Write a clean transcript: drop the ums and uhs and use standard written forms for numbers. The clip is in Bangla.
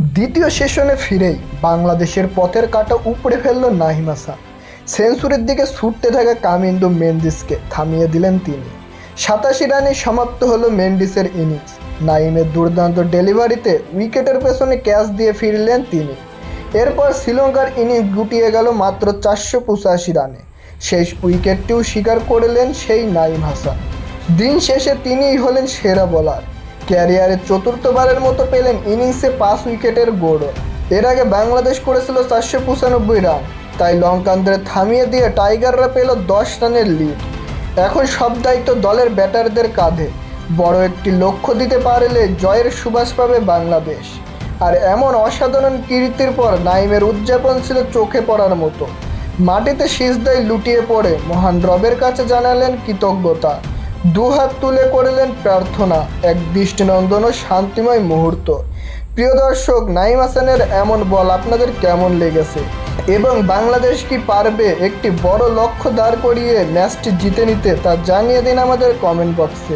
দ্বিতীয় সেশনে ফিরেই বাংলাদেশের পথের কাঁটা উপড়ে ফেলল নাঈম হাসান। সেঞ্চুরির দিকে ছুটতে থাকা কামিন্দু মেন্ডিসকে থামিয়ে দিলেন তিনি। ৮৭ রানে সমাপ্ত হলো মেন্ডিসের ইনিংস। নাঈমের দুর্দান্ত ডেলিভারিতে উইকেটের পেছনে ক্যাচ দিয়ে ফিরলেন তিনি। এরপর শ্রীলঙ্কার ইনিংস গুটিয়ে গেল মাত্র ৪৮৫ রানে। শেষ উইকেটটিও স্বীকার করলেন সেই নাঈম হাসান। দিন শেষে তিনিই হলেন সেরা বোলার। ক্যারিয়ারে চতুর্থবারের মতো পেলেন ইনিংসে ৫ উইকেটের গৌরব। এর আগে বাংলাদেশ করেছিল ৪৯৫ রান, তাই লঙ্কানদের থামিয়ে দিয়ে টাইগাররা পেল ১০ রানের লিড। এখন সব দায়িত্ব দলের ব্যাটারদের কাঁধে। বড় একটি লক্ষ্য দিতে পারলে জয়ের সুবাস পাবে বাংলাদেশ। আর এমন অসাধারণ কীর্তির পর নাঈমের উদযাপন ছিল চোখে পড়ার মতো। মাটিতে সিজদায় লুটিয়ে পড়ে মহান রবের কাছে জানালেন কৃতজ্ঞতা। দুহাত তুলে করলেন প্রার্থনা। এক দৃষ্টিনন্দন ও শান্তিময় মুহূর্ত। প্রিয় দর্শক, নাঈম হাসানের এমন বল আপনাদের কেমন লেগেছে এবং বাংলাদেশ কি পারবে একটি বড় লক্ষ্য দাঁড় করিয়ে ম্যাচটি জিতে নিতে, তা জানিয়ে দিন আমাদের কমেন্ট বক্সে।